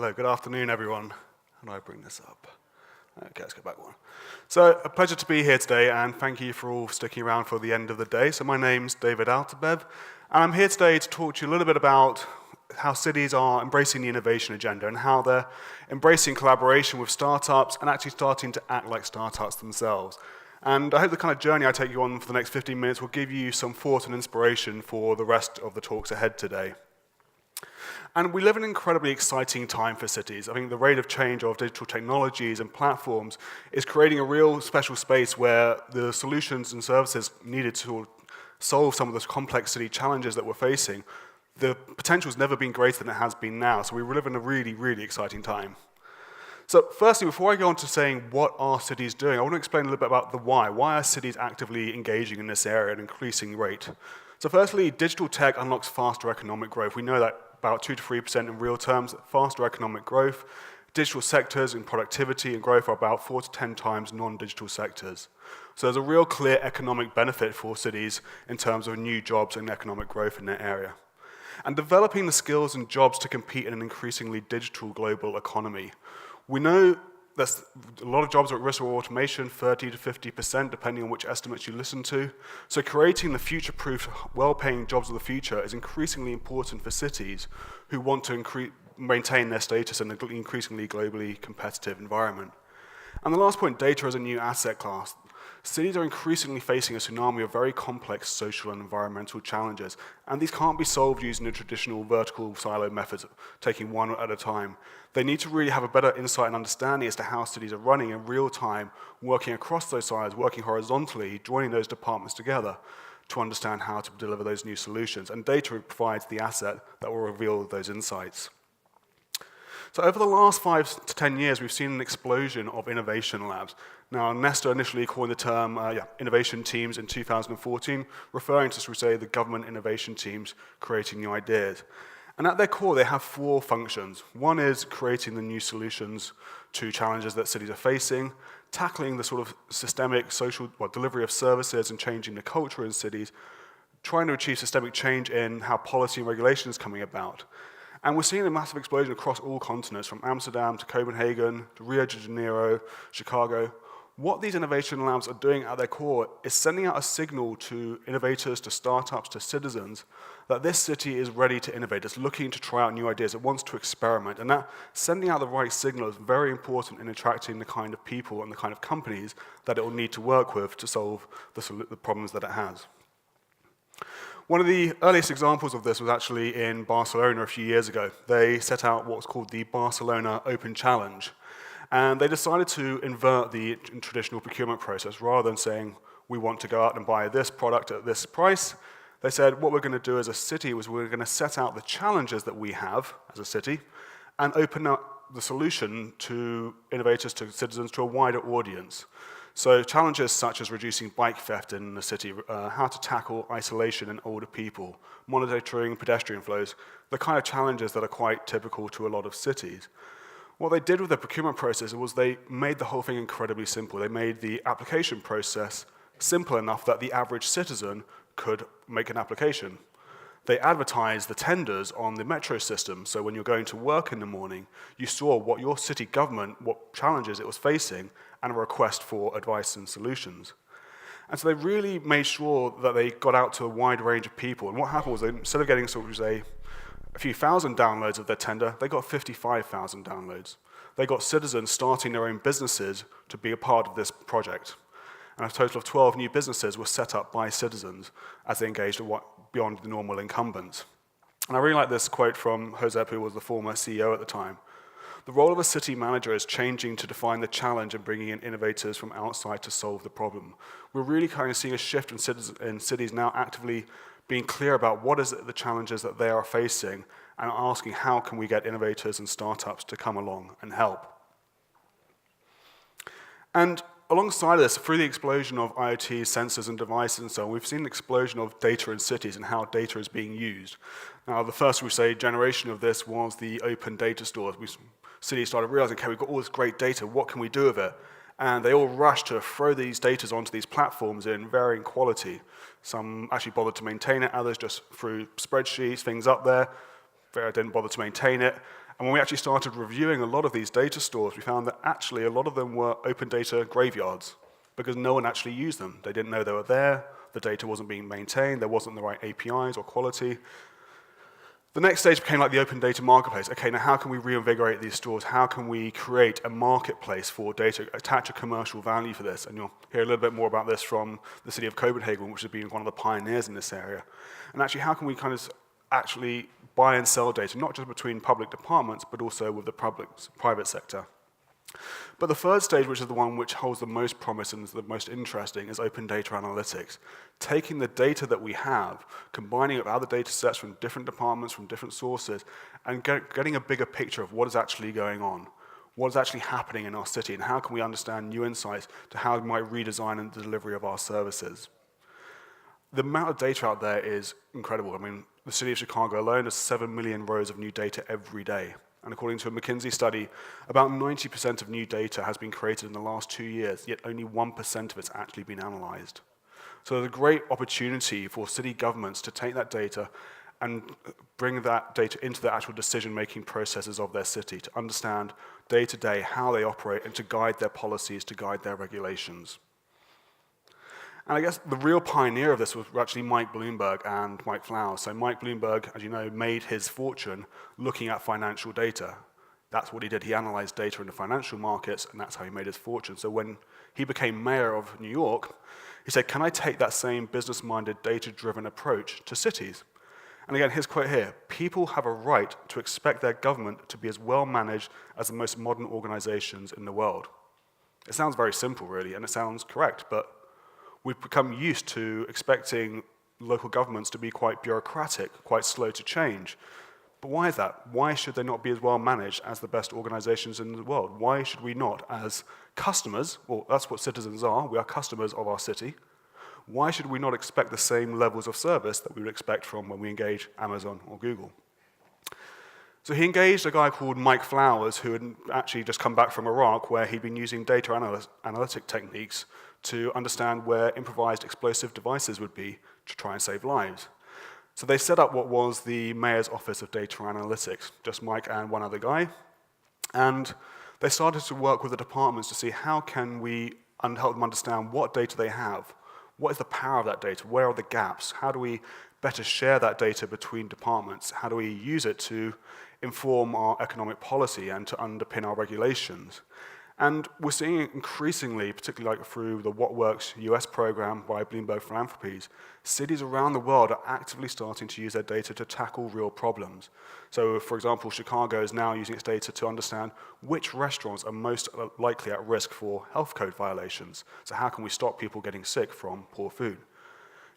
Hello, good afternoon, everyone. How do I bring this up? Okay, let's go back one. So, a pleasure to be here today, and thank you for all sticking around for the end of the day. So my name's David Altabev, and I'm here today to talk to you a little bit about how cities are embracing the innovation agenda and how they're embracing collaboration with startups and actually starting to act like startups themselves. And I hope the kind of journey I take you on for the next 15 minutes will give you some thought and inspiration for the rest of the talks ahead today. And we live in an incredibly exciting time for cities. I think the rate of change of digital technologies and platforms is creating a real special space where the solutions and services needed to solve some of those complex city challenges that we're facing, the potential has never been greater than it has been now. So we live in a really, really exciting time. So firstly, before I go on to saying what are cities doing, I want to explain a little bit about the why. Why are cities actively engaging in this area at an increasing rate? So firstly, digital tech unlocks faster economic growth. We know that about 2 to 3% in real terms, faster economic growth. Digital sectors in productivity and growth are about 4 to 10 times non-digital sectors. So there's a real clear economic benefit for cities in terms of new jobs and economic growth in their area. And developing the skills and jobs to compete in an increasingly digital global economy. We know that a lot of jobs are at risk of automation, 30 to 50%, depending on which estimates you listen to. So creating the future-proof, well-paying jobs of the future is increasingly important for cities who want to maintain their status in an increasingly globally competitive environment. And the last point, data as a new asset class. Cities are increasingly facing a tsunami of very complex social and environmental challenges, and these can't be solved using the traditional vertical silo methods, taking one at a time. They need to really have a better insight and understanding as to how cities are running in real time, working across those silos, working horizontally, joining those departments together to understand how to deliver those new solutions. And data provides the asset that will reveal those insights. So over the last 5 to 10 years, we've seen an explosion of innovation labs. Now, Nesta initially coined the term innovation teams in 2014, referring to, say, the government innovation teams creating new ideas. And at their core, they have 4 functions. One is creating the new solutions to challenges that cities are facing, tackling the sort of systemic social delivery of services and changing the culture in cities, trying to achieve systemic change in how policy and regulation is coming about. And we're seeing a massive explosion across all continents, from Amsterdam to Copenhagen to Rio de Janeiro, Chicago. What these innovation labs are doing at their core is sending out a signal to innovators, to startups, to citizens, that this city is ready to innovate, it's looking to try out new ideas, it wants to experiment. And that sending out the right signal is very important in attracting the kind of people and the kind of companies that it will need to work with to solve the problems that it has. One of the earliest examples of this was actually in Barcelona a few years ago. They set out what was called the Barcelona Open Challenge. And they decided to invert the traditional procurement process. Rather than saying, we want to go out and buy this product at this price, they said, what we're going to do as a city was we're going to set out the challenges that we have as a city and open up the solution to innovators, to citizens, to a wider audience. So challenges such as reducing bike theft in the city, how to tackle isolation in older people, monitoring pedestrian flows, the kind of challenges that are quite typical to a lot of cities. What they did with the procurement process was they made the whole thing incredibly simple. They made the application process simple enough that the average citizen could make an application. They advertised the tenders on the metro system, so when you're going to work in the morning, you saw what your city government, what challenges it was facing, and a request for advice and solutions. And so they really made sure that they got out to a wide range of people. And what happened was, instead of getting sort of say a few thousand downloads of their tender, they got 55,000 downloads. They got citizens starting their own businesses to be a part of this project. And a total of 12 new businesses were set up by citizens as they engaged beyond the normal incumbents. And I really like this quote from Josep, who was the former CEO at the time. The role of a city manager is changing to define the challenge and bringing in innovators from outside to solve the problem. We're really kind of seeing a shift in cities now actively being clear about what is the challenges that they are facing and asking how can we get innovators and startups to come along and help. And alongside this, through the explosion of IoT, sensors and devices and so on, we've seen an explosion of data in cities and how data is being used. Now, the first, generation of this was the open data stores. Cities started realizing, okay, we've got all this great data, what can we do with it? And they all rushed to throw these data onto these platforms in varying quality. Some actually bothered to maintain it, others just threw spreadsheets, things up there, didn't bother to maintain it. And when we actually started reviewing a lot of these data stores, we found that actually a lot of them were open data graveyards because no one actually used them. They didn't know they were there, the data wasn't being maintained, there wasn't the right APIs or quality. The next stage became like the open data marketplace. Okay, now how can we reinvigorate these stores? How can we create a marketplace for data, attach a commercial value for this? And you'll hear a little bit more about this from the city of Copenhagen, which has been one of the pioneers in this area. And actually, how can we kind of actually buy and sell data, not just between public departments, but also with the private sector? But the third stage, which is the one which holds the most promise and is the most interesting, is open data analytics. Taking the data that we have, combining it with other data sets from different departments, from different sources, and getting a bigger picture of what is actually going on, what is actually happening in our city, and how can we understand new insights to how we might redesign the delivery of our services. The amount of data out there is incredible. I mean, the city of Chicago alone has 7 million rows of new data every day. And according to a McKinsey study, about 90% of new data has been created in the last 2 years, yet only 1% of it's actually been analyzed. So there's a great opportunity for city governments to take that data and bring that data into the actual decision-making processes of their city, to understand day-to-day how they operate and to guide their policies, to guide their regulations. And I guess the real pioneer of this was actually Mike Bloomberg and Mike Flowers. So Mike Bloomberg, as you know, made his fortune looking at financial data. That's what he did. He analyzed data in the financial markets, and that's how he made his fortune. So when he became mayor of New York, he said, can I take that same business-minded, data-driven approach to cities? And again, his quote here, people have a right to expect their government to be as well managed as the most modern organizations in the world. It sounds very simple, really, and it sounds correct, but we've become used to expecting local governments to be quite bureaucratic, quite slow to change. But why is that? Why should they not be as well managed as the best organizations in the world? Why should we not, as customers, well, that's what citizens are, we are customers of our city, why should we not expect the same levels of service that we would expect from when we engage Amazon or Google? So he engaged a guy called Mike Flowers, who had actually just come back from Iraq, where he'd been using data analytic techniques to understand where improvised explosive devices would be to try and save lives. So they set up what was the Mayor's Office of Data Analytics, just Mike and one other guy, and they started to work with the departments to see how can we help them understand what data they have, what is the power of that data, where are the gaps, how do we better share that data between departments, how do we use it to inform our economic policy and to underpin our regulations. And we're seeing increasingly, particularly like through the What Works US program by Bloomberg Philanthropies, cities around the world are actively starting to use their data to tackle real problems. So, for example, Chicago is now using its data to understand which restaurants are most likely at risk for health code violations. So how can we stop people getting sick from poor food?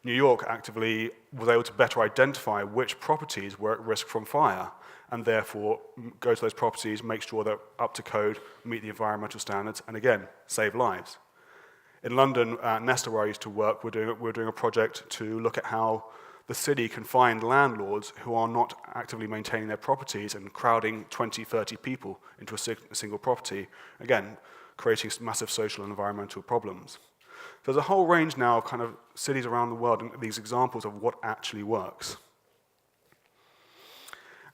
New York actively was able to better identify which properties were at risk from fire, and therefore go to those properties, make sure they're up to code, meet the environmental standards, and again, save lives. In London, at Nesta, where I used to work, we're doing a project to look at how the city can find landlords who are not actively maintaining their properties and crowding 20, 30 people into a single property, again, creating massive social and environmental problems. So there's a whole range now of kind of cities around the world and these examples of what actually works.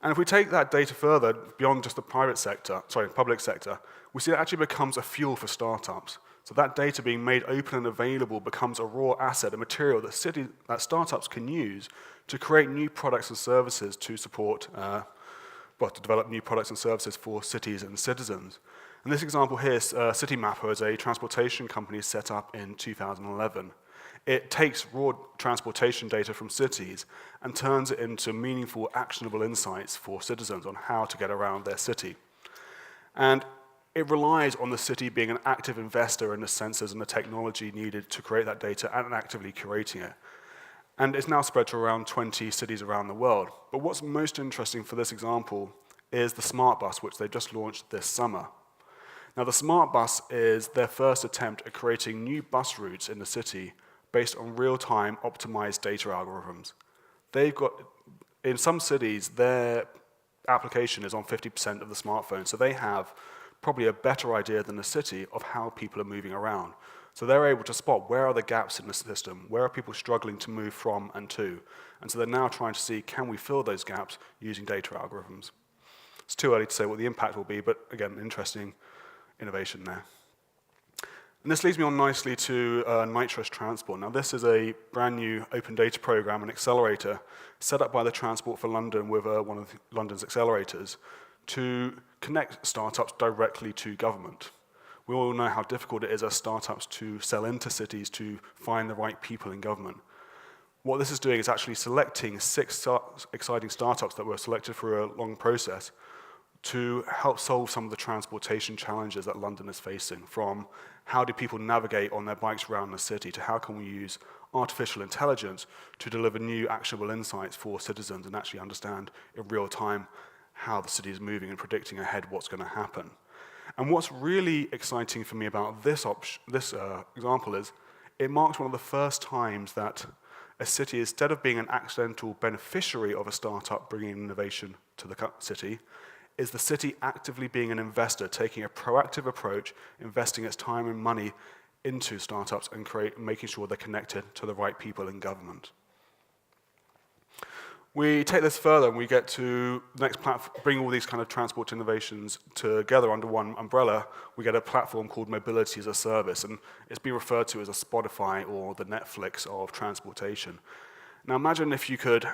And if we take that data further beyond just the public sector, we see it actually becomes a fuel for startups. So that data being made open and available becomes a raw asset, a material that startups can use to create new products and services to support, to develop new products and services for cities and citizens. And this example here, CityMapper is a transportation company set up in 2011. It takes raw transportation data from cities and turns it into meaningful, actionable insights for citizens on how to get around their city. And it relies on the city being an active investor in the sensors and the technology needed to create that data and actively curating it. And it's now spread to around 20 cities around the world. But what's most interesting for this example is the Smart Bus, which they just launched this summer. Now, the Smart Bus is their first attempt at creating new bus routes in the city based on real-time optimized data algorithms. They've got, in some cities, their application is on 50% of the smartphone, so they have probably a better idea than the city of how people are moving around. So they're able to spot where are the gaps in the system, where are people struggling to move from and to, and so they're now trying to see, can we fill those gaps using data algorithms? It's too early to say what the impact will be, but again, interesting innovation there. And this leads me on nicely to Nitro Transport. Now, this is a brand new open data program, an accelerator, set up by the Transport for London with one of London's accelerators to connect startups directly to government. We all know how difficult it is as startups to sell into cities to find the right people in government. What this is doing is actually selecting 6 exciting startups that were selected for a long process to help solve some of the transportation challenges that London is facing, from how do people navigate on their bikes around the city to how can we use artificial intelligence to deliver new actionable insights for citizens and actually understand in real time how the city is moving and predicting ahead what's going to happen. And what's really exciting for me about this example is it marks one of the first times that a city, instead of being an accidental beneficiary of a startup bringing innovation to the city, is the city actively being an investor, taking a proactive approach, investing its time and money into startups and making sure they're connected to the right people in government. We take this further and we get to the next platform, bring all these kind of transport innovations together under one umbrella. We get a platform called Mobility as a Service, and it's been referred to as a Spotify or the Netflix of transportation. Now imagine if you could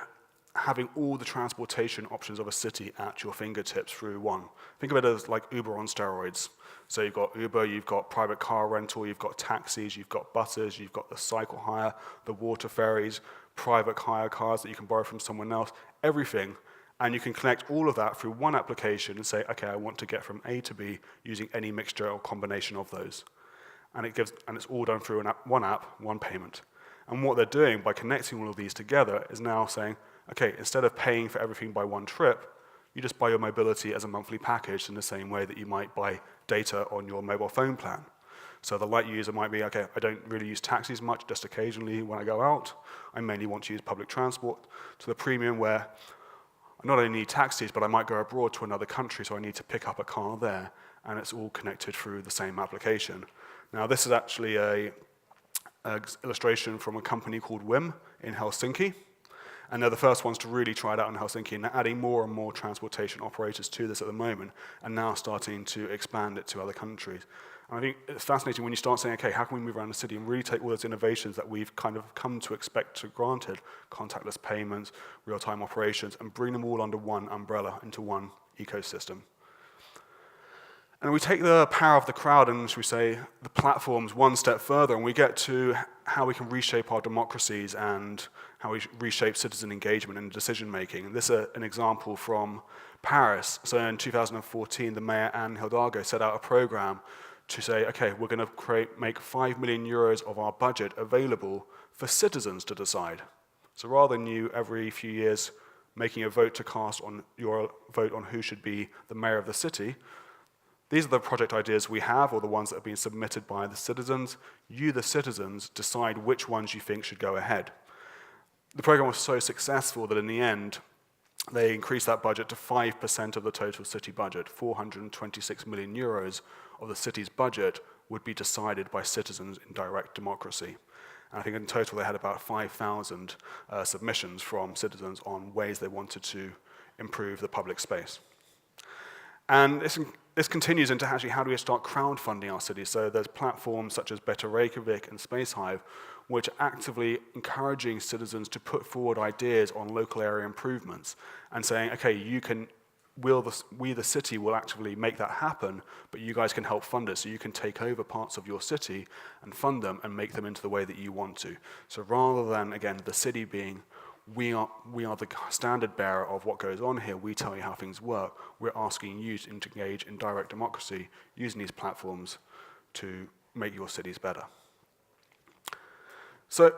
having all the transportation options of a city at your fingertips through one. Think of it as like Uber on steroids. So you've got Uber, you've got private car rental, you've got taxis, you've got buses, you've got the cycle hire, the water ferries, private hire cars that you can borrow from someone else, everything. And you can connect all of that through one application and say, okay, I want to get from A to B using any mixture or combination of those. And it's all done through one app, one payment. And what they're doing by connecting all of these together is now saying, okay, instead of paying for everything by one trip, you just buy your mobility as a monthly package in the same way that you might buy data on your mobile phone plan. So the light user might be, okay, I don't really use taxis much, just occasionally when I go out. I mainly want to use public transport. To the premium where I not only need taxis, but I might go abroad to another country, so I need to pick up a car there, and it's all connected through the same application. Now, this is actually an illustration from a company called WIM in Helsinki. And they're the first ones to really try it out in Helsinki, and they're adding more and more transportation operators to this at the moment, and now starting to expand it to other countries. And I think it's fascinating when you start saying, okay, how can we move around the city and really take all those innovations that we've kind of come to expect to granted, contactless payments, real-time operations, and bring them all under one umbrella into one ecosystem. And we take the power of the crowd and, should we say, the platforms one step further, and we get to how we can reshape our democracies and how we reshape citizen engagement and decision-making. And this is an example from Paris. So in 2014, the mayor, Anne Hidalgo, set out a program to say, okay, we're going to make 5 million euros of our budget available for citizens to decide. So rather than you every few years making a vote to cast on your vote on who should be the mayor of the city, these are the project ideas we have, or the ones that have been submitted by the citizens. You, the citizens, decide which ones you think should go ahead. The program was so successful that in the end, they increased that budget to 5% of the total city budget. 426 million euros of the city's budget would be decided by citizens in direct democracy. And I think in total they had about 5,000 submissions from citizens on ways they wanted to improve the public space. And this continues into actually how do we start crowdfunding our cities. So there's platforms such as Better Reykjavik and Spacehive, which are actively encouraging citizens to put forward ideas on local area improvements and saying, okay, we the city will actually make that happen, but you guys can help fund it, so you can take over parts of your city and fund them and make them into the way that you want to. So rather than, again, the city being, we are the standard bearer of what goes on here, we tell you how things work, we're asking you to engage in direct democracy using these platforms to make your cities better. So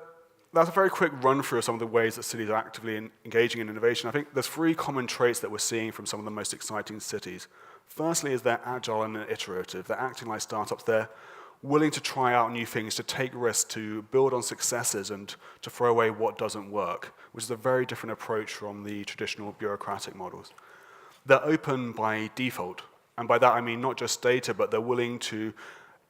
that's a very quick run through of some of the ways that cities are actively engaging in innovation. I think there's 3 common traits that we're seeing from some of the most exciting cities. Firstly is they're agile and iterative. They're acting like startups. They're willing to try out new things, to take risks, to build on successes, and to throw away what doesn't work, which is a very different approach from the traditional bureaucratic models. They're open by default, and by that I mean not just data, but they're willing to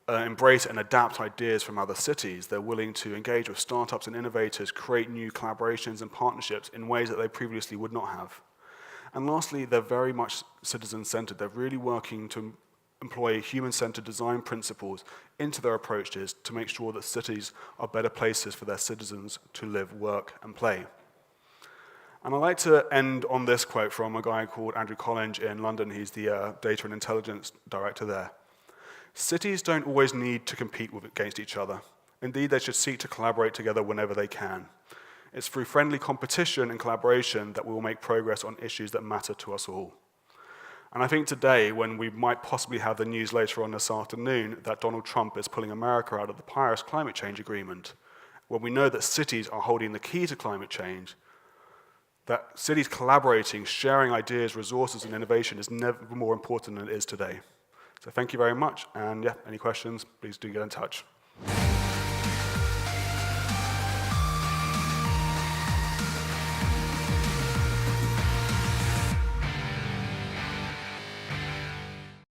embrace and adapt ideas from other cities. They're willing to engage with startups and innovators, create new collaborations and partnerships in ways that they previously would not have. And lastly, they're very much citizen-centered. They're really working to employ human-centered design principles into their approaches to make sure that cities are better places for their citizens to live, work, and play. And I'd like to end on this quote from a guy called Andrew Collins in London. He's the data and intelligence director there. Cities don't always need to compete against each other. Indeed, they should seek to collaborate together whenever they can. It's through friendly competition and collaboration that we will make progress on issues that matter to us all. And I think today, when we might possibly have the news later on this afternoon that Donald Trump is pulling America out of the Paris climate change agreement, when we know that cities are holding the key to climate change, that cities collaborating, sharing ideas, resources, and innovation is never more important than it is today. So thank you very much, and yeah, any questions, please do get in touch.